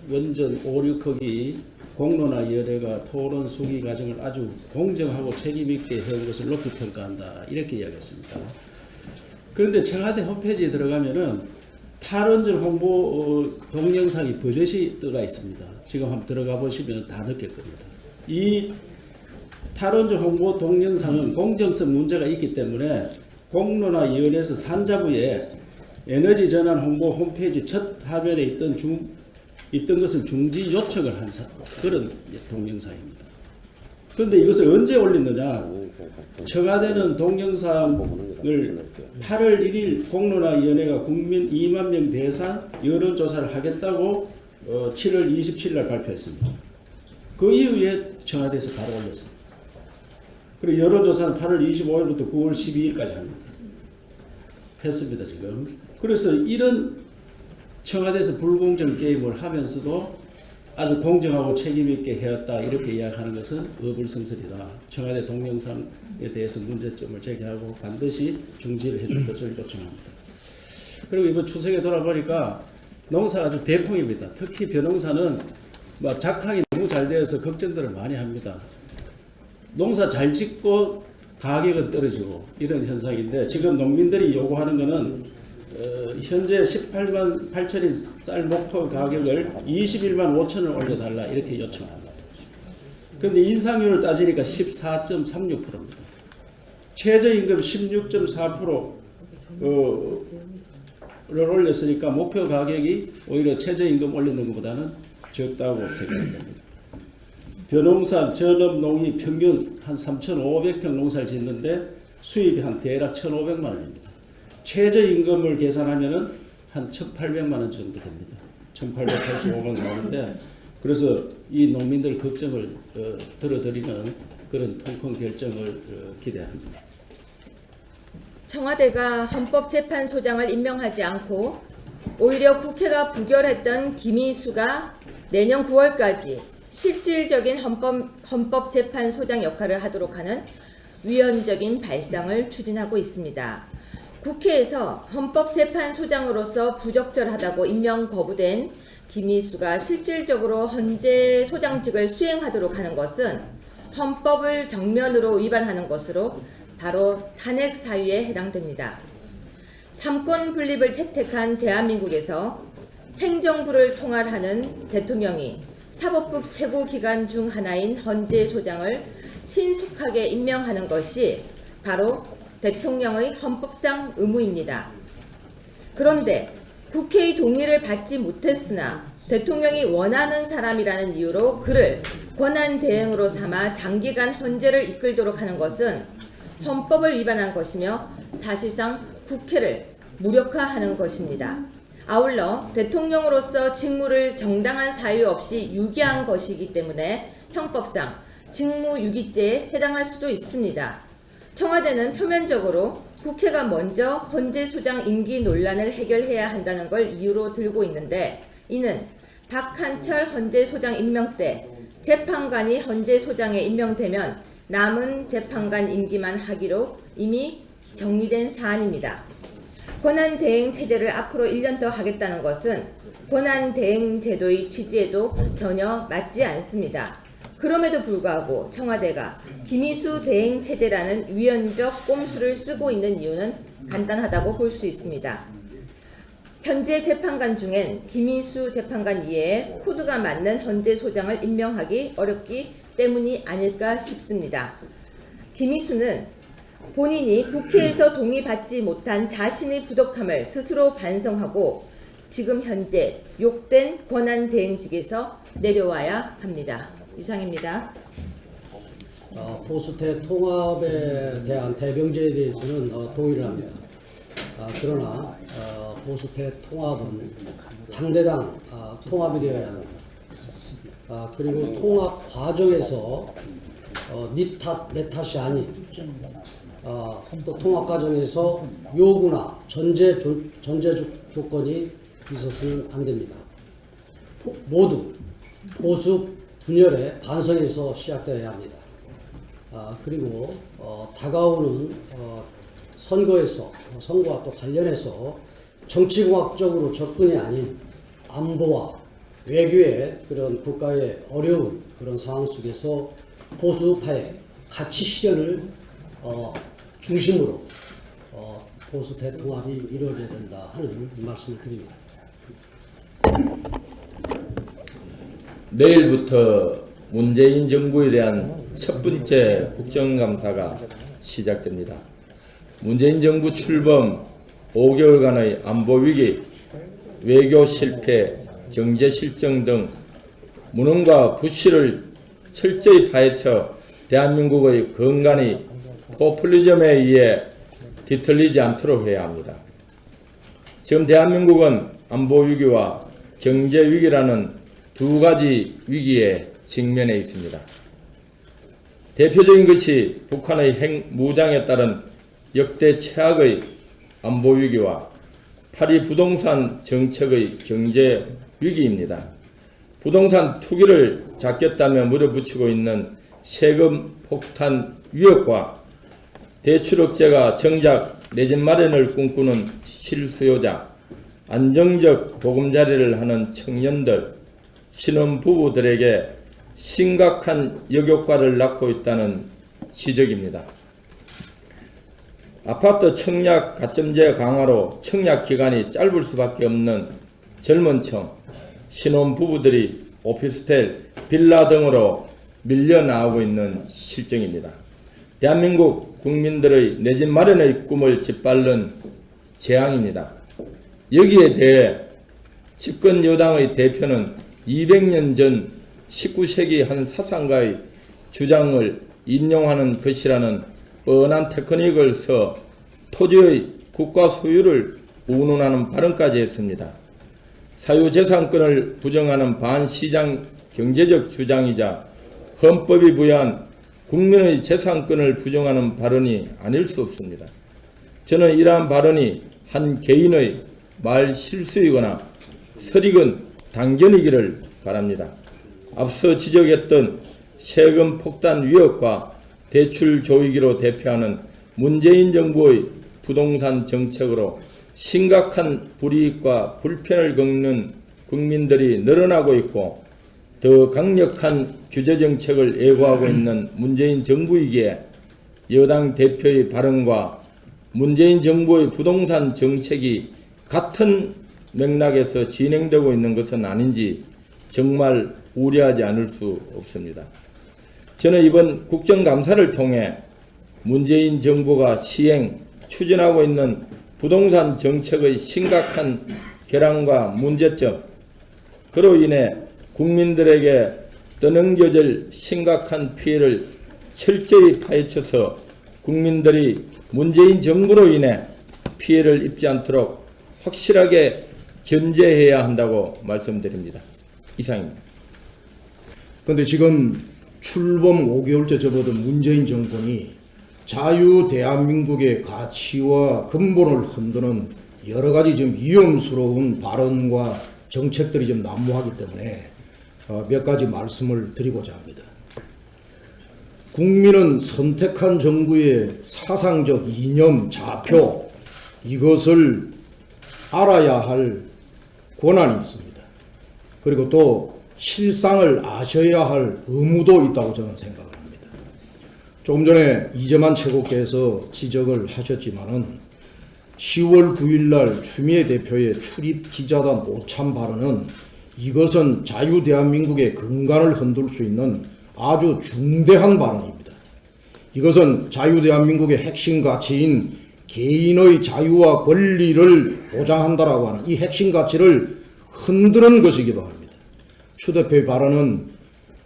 원전 5, 6호기 공론화위원회가 토론 수기 과정을 아주 공정하고 책임있게 해온 것을 높이 평가한다. 이렇게 이야기했습니다. 그런데 청와대 홈페이지에 들어가면은 탈원전 홍보 동영상이 버젓이 떠가 있습니다. 지금 한번 들어가 보시면 다 느낄 겁니다. 이 탈원전 홍보 동영상은 공정성 문제가 있기 때문에 공론화위원회에서 산자부에 에너지 전환 홍보 홈페이지 첫 화면에 있던 것을 중지 요청을 한 그런 동영상입니다. 그런데 이것을 언제 올렸느냐? 청와대는 동영상을 8월 1일 공론화위원회가 국민 2만 명 대상 여론조사를 하겠다고 7월 27일 날 발표했습니다. 그 이후에 청와대에서 바로 올렸습니다. 그리고 여론조사는 8월 25일부터 9월 12일까지 합니다. 했습니다, 지금. 그래서 이런 청와대에서 불공정 게임을 하면서도 아주 공정하고 책임있게 해왔다 이렇게 이야기하는 것은 어불성설이다. 청와대 동영상에 대해서 문제점을 제기하고 반드시 중지를 해줄 것을 요청합니다. 그리고 이번 추석에 돌아보니까 농사가 아주 대풍입니다. 특히 벼농사는 막 작황이 너무 잘 되어서 걱정들을 많이 합니다. 농사 잘 짓고 가격은 떨어지고 이런 현상인데 지금 농민들이 요구하는 것은 현재 18만 8천인 쌀 목표 가격을 21만 5천을 올려달라 이렇게 요청합니다. 그런데 인상률을 따지니까 14.36%입니다. 최저임금 16.4%를 올렸으니까 목표 가격이 오히려 최저임금 올리는 것보다는 적다고 생각합니다. 벼농산, 전업 농이 평균 한 3,500평 농사를 짓는데 수입이 한 대략 1,500만 원입니다. 최저임금을 계산하면은 한 1,800만 원 정도 됩니다. 1,885만 나오는데 그래서 이 농민들 걱정을 들어드리는 그런 통큰 결정을 기대합니다. 청와대가 헌법재판소장을 임명하지 않고 오히려 국회가 부결했던 김인수가 내년 9월까지 실질적인 헌법재판소장 역할을 하도록 하는 위헌적인 발상을 추진하고 있습니다. 국회에서 헌법재판소장으로서 부적절하다고 임명 거부된 김인수가 실질적으로 헌재 소장직을 수행하도록 하는 것은 헌법을 정면으로 위반하는 것으로 바로 탄핵 사유에 해당됩니다. 삼권 분립을 채택한 대한민국에서 행정부를 통할하는 대통령이 사법부 최고기관 중 하나인 헌재소장을 신속하게 임명하는 것이 바로 대통령의 헌법상 의무입니다. 그런데 국회의 동의를 받지 못했으나 대통령이 원하는 사람이라는 이유로 그를 권한대행으로 삼아 장기간 헌재를 이끌도록 하는 것은 헌법을 위반한 것이며 사실상 국회를 무력화하는 것입니다. 아울러 대통령으로서 직무를 정당한 사유 없이 유기한 것이기 때문에 형법상 직무유기죄에 해당할 수도 있습니다. 청와대는 표면적으로 국회가 먼저 헌재소장 임기 논란을 해결해야 한다는 걸 이유로 들고 있는데 이는 박한철 헌재소장 임명 때 재판관이 헌재소장에 임명되면 남은 재판관 임기만 하기로 이미 정리된 사안입니다. 권한대행 체제를 앞으로 1년 더 하겠다는 것은 권한대행 제도의 취지에도 전혀 맞지 않습니다. 그럼에도 불구하고 청와대가 김인수 대행 체제라는 위헌적 꼼수를 쓰고 있는 이유는 간단하다고 볼 수 있습니다. 현재 재판관 중엔 김인수 재판관 이외에 코드가 맞는 헌재소장을 임명하기 어렵기 때문이 아닐까 싶습니다. 김인수는 본인이 국회에서 동의받지 못한 자신의 부족함을 스스로 반성하고 지금 현재 욕된 권한대행직에서 내려와야 합니다. 이상입니다. 보수태 통합에 대한 대병제에 대해서는 동의를 합니다. 그러나 보수태 통합은 당대당 통합이 되어야 합니다. 그리고 통합 과정에서 네 탓, 내 탓이 아닌 또 통합 과정에서 요구나 전제 조건이 있어서는 안 됩니다. 모두 보수 분열의 반성에서 시작되어야 합니다. 그리고 다가오는 선거와 또 관련해서 정치공학적으로 접근이 아닌 안보와 외교의 그런 국가의 어려운 그런 상황 속에서 보수파의 가치 실현을 중심으로 보수 대통합이 이루어져야 된다 하는 말씀을 드립니다. 내일부터 문재인 정부에 대한 첫 번째 국정감사가 시작됩니다. 문재인 정부 출범 5개월간의 안보 위기, 외교 실패, 경제 실정 등 무능과 부실을 철저히 파헤쳐 대한민국의 건강이 포퓰리즘에 의해 뒤틀리지 않도록 해야 합니다. 지금 대한민국은 안보 위기와 경제 위기라는 두 가지 위기에 직면해 있습니다. 대표적인 것이 북한의 핵 무장에 따른 역대 최악의 안보 위기와 파리 부동산 정책의 경제 위기입니다. 부동산 투기를 잡겠다며 물어붙이고 있는 세금 폭탄 위협과 대출 억제가 정작 내 집 마련을 꿈꾸는 실수요자, 안정적 보금자리를 하는 청년들, 신혼부부들에게 심각한 역효과를 낳고 있다는 지적입니다. 아파트 청약 가점제 강화로 청약 기간이 짧을 수밖에 없는 젊은 층, 신혼부부들이 오피스텔, 빌라 등으로 밀려나오고 있는 실정입니다. 대한민국 국민들의 내 집 마련의 꿈을 짓밟는 재앙입니다. 여기에 대해 집권 여당의 대표는 200년 전 19세기 한 사상가의 주장을 인용하는 것이라는 뻔한 테크닉을 써 토지의 국가 소유를 운운하는 발언까지 했습니다. 사유재산권을 부정하는 반시장 경제적 주장이자 헌법이 부여한 국민의 재산권을 부정하는 발언이 아닐 수 없습니다. 저는 이러한 발언이 한 개인의 말 실수이거나 설익은 당견이기를 바랍니다. 앞서 지적했던 세금 폭탄 위협과 대출 조이기로 대표하는 문재인 정부의 부동산 정책으로 심각한 불이익과 불편을 겪는 국민들이 늘어나고 있고 더 강력한 규제 정책을 예고하고 있는 문재인 정부이기에 여당 대표의 발언과 문재인 정부의 부동산 정책이 같은 맥락에서 진행되고 있는 것은 아닌지 정말 우려하지 않을 수 없습니다. 저는 이번 국정감사를 통해 문재인 정부가 시행, 추진하고 있는 부동산 정책의 심각한 결함과 문제점, 그로 인해 국민들에게 떠넘겨질 심각한 피해를 철저히 파헤쳐서 국민들이 문재인 정부로 인해 피해를 입지 않도록 확실하게 견제해야 한다고 말씀드립니다. 이상입니다. 그런데 지금 출범 5개월째 접어든 문재인 정권이 자유 대한민국의 가치와 근본을 흔드는 여러 가지 좀 위험스러운 발언과 정책들이 좀 난무하기 때문에 몇 가지 말씀을 드리고자 합니다. 국민은 선택한 정부의 사상적 이념, 좌표, 이것을 알아야 할 권한이 있습니다. 그리고 또 실상을 아셔야 할 의무도 있다고 저는 생각을 합니다. 조금 전에 이재만 최고께서 지적을 하셨지만은 10월 9일 날 추미애 대표의 출입 기자단 오참 발언은 이것은 자유 대한민국의 근간을 흔들 수 있는 아주 중대한 발언입니다. 이것은 자유 대한민국의 핵심 가치인 개인의 자유와 권리를 보장한다라고 하는 이 핵심 가치를 흔드는 것이기도 합니다. 추 대표의 발언은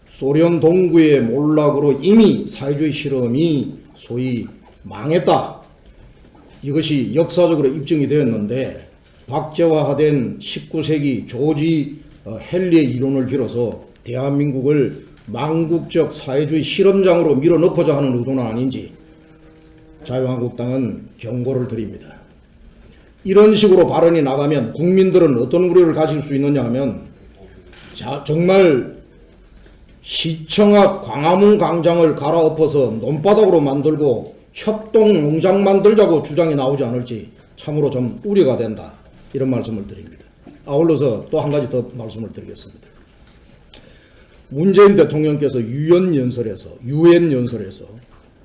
소련 동구의 몰락으로 이미 사회주의 실험이 소위 망했다. 이것이 역사적으로 입증이 되었는데 박제화된 19세기 조지 헨리의 이론을 빌어서 대한민국을 망국적 사회주의 실험장으로 밀어넣고자 하는 의도는 아닌지 자유한국당은 경고를 드립니다. 이런 식으로 발언이 나가면 국민들은 어떤 우려를 가질 수 있느냐 하면 정말 시청 앞 광화문 광장을 갈아엎어서 논바닥으로 만들고 협동농장 만들자고 주장이 나오지 않을지 참으로 좀 우려가 된다. 이런 말씀을 드립니다. 아울러서 또 한 가지 더 말씀을 드리겠습니다. 문재인 대통령께서 유엔 연설에서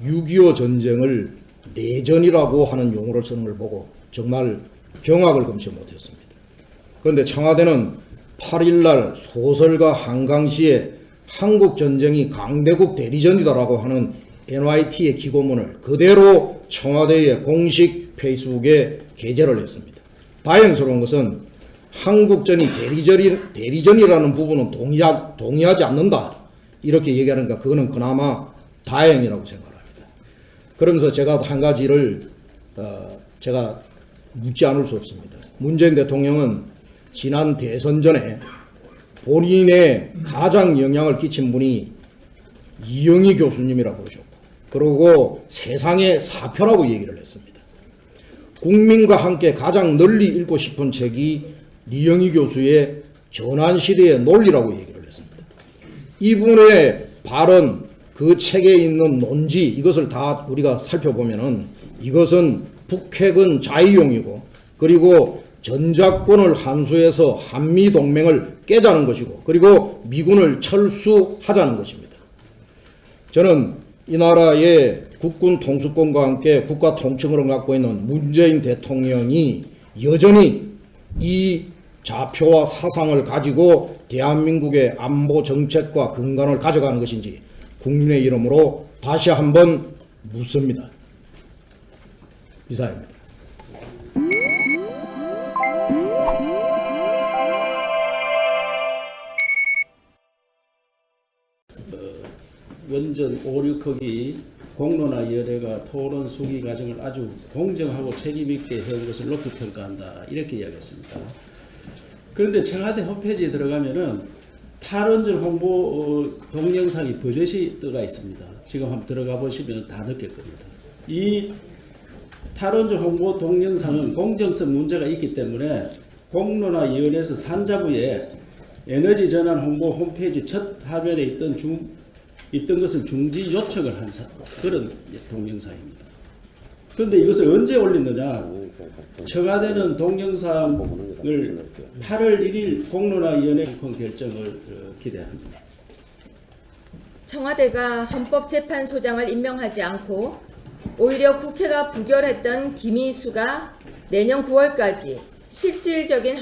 6.25 전쟁을 내전이라고 하는 용어를 쓰는 걸 보고 정말 경악을 금치 못했습니다. 그런데 청와대는 8일날 소설가 한강시에 한국 전쟁이 강대국 대리전이다라고 하는 NYT의 기고문을 그대로 청와대의 공식 페이스북에 게재를 했습니다. 다행스러운 것은 한국전이 대리전이라는 부분은 동의하지 않는다 이렇게 얘기하니까 그거는 그나마 다행이라고 생각합니다. 그러면서 제가 한 가지를 제가 묻지 않을 수 없습니다. 문재인 대통령은 지난 대선 전에 본인의 가장 영향을 끼친 분이 이영희 교수님이라고 그러셨고, 그리고 세상의 사표라고 얘기를 했습니다. 국민과 함께 가장 널리 읽고 싶은 책이 이영희 교수의 전환시대의 논리라고 얘기를 했습니다. 이분의 발언, 그 책에 있는 논지, 이것을 다 우리가 살펴보면은 이것은 북핵은 자유용이고, 그리고 전작권을 환수해서 한미동맹을 깨자는 것이고, 그리고 미군을 철수하자는 것입니다. 저는 이 나라의 국군 통수권과 함께 국가 통칭을 갖고 있는 문재인 대통령이 여전히 이 좌표와 사상을 가지고 대한민국의 안보 정책과 근간을 가져가는 것인지 국민의 이름으로 다시 한번 묻습니다. 이사입니다. 원전 5, 6호기 공론화 위원회가 토론 수기 과정을 아주 공정하고 책임있게 해온 것을 높이 평가한다 이렇게 이야기했습니다. 그런데 청와대 홈페이지에 들어가면은 탈원전 홍보 동영상이 버젓이 떠가 있습니다. 지금 한번 들어가 보시면 다 느낄 겁니다. 이 탈원전 홍보 동영상은 공정성 문제가 있기 때문에 공론화위원회에서 산자부에 에너지 전환 홍보 홈페이지 첫 화면에 있던 것을 중지 요청을 한 그런 동영상입니다. 그런데 이것을 언제 올렸느냐? 청와대는 동영상을 8월 1일 공론화위원회 결정을 기대합니다. 청와대가 헌법재판소장을 임명하지 않고 오히려 국회가 부결했던 김희수가 내년 9월까지 실질적인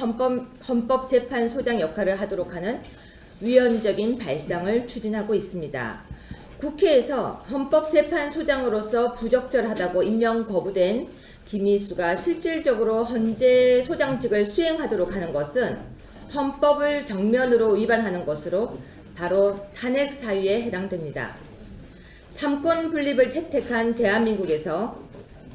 헌법재판소장 역할을 하도록 하는 위헌적인 발상을 추진하고 있습니다. 국회에서 헌법재판소장으로서 부적절하다고 임명 거부된 김희수가 실질적으로 헌재 소장직을 수행하도록 하는 것은 헌법을 정면으로 위반하는 것으로 바로 탄핵 사유에 해당됩니다. 삼권 분립을 채택한 대한민국에서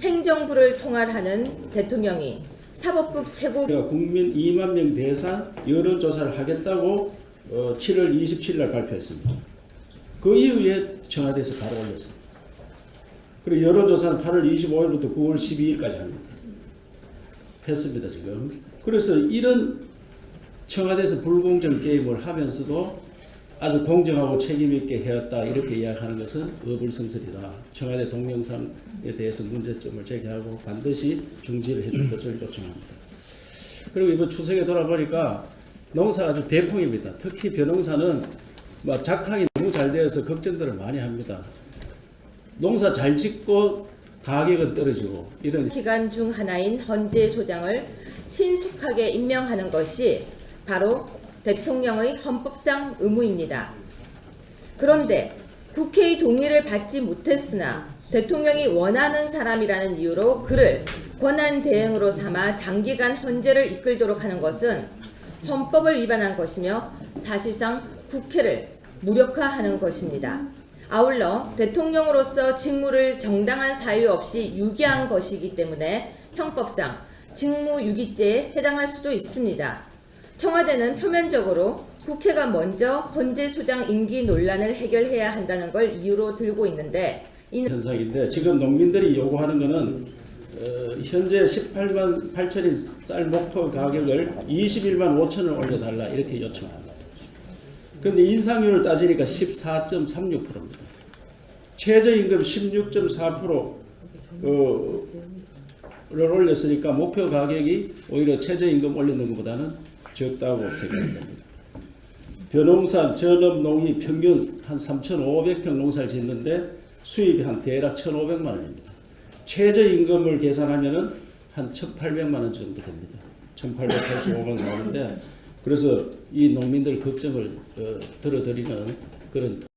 행정부를 통할하는 대통령이 사법부 최고 국민 2만 명 대상 여론조사를 하겠다고 7월 27일 날 발표했습니다. 그 이후에 청와대에서 바로 올렸습니다. 그리고 여론조사는 8월 25일부터 9월 12일까지 합니다. 했습니다, 지금. 그래서 이런 청와대에서 불공정 게임을 하면서도 아주 공정하고 책임있게 해왔다 이렇게 이야기하는 것은 어불성설이다. 청와대 동영상에 대해서 문제점을 제기하고 반드시 중지를 해줄 것을 요청합니다. 그리고 이번 추석에 돌아보니까 농사가 아주 대풍입니다. 특히 벼농사는 막 작황이 너무 잘 되어서 걱정들을 많이 합니다. 농사 잘 짓고 가격은 떨어지고 이런 기간 중 하나인 헌재소장을 신속하게 임명하는 것이 바로 대통령의 헌법상 의무입니다. 그런데 국회의 동의를 받지 못했으나 대통령이 원하는 사람이라는 이유로 그를 권한대행으로 삼아 장기간 헌재를 이끌도록 하는 것은 헌법을 위반한 것이며 사실상 국회를 무력화하는 것입니다. 아울러 대통령으로서 직무를 정당한 사유 없이 유기한 것이기 때문에 형법상 직무유기죄에 해당할 수도 있습니다. 청와대는 표면적으로 국회가 먼저 헌재소장 임기 논란을 해결해야 한다는 걸 이유로 들고 있는데 이 현상인데 지금 농민들이 요구하는 것은 현재 18만 8천인 쌀 목표 가격을 21만 5천을 올려달라 이렇게 요청합니다. 그런데 인상률을 따지니까 14.36%입니다. 최저임금 16.4%를 올렸으니까 목표 가격이 오히려 최저임금 올리는 것보다는 적다고 생각됩니다. 벼농산, 전업 농이 평균 한 3,500평 농사를 짓는데 수입이 한 대략 1,500만 원입니다. 최저임금을 계산하면은 한 1,800만 원 정도 됩니다. 1,885만 나오는데 그래서 이 농민들 걱정을 들어드리는 그런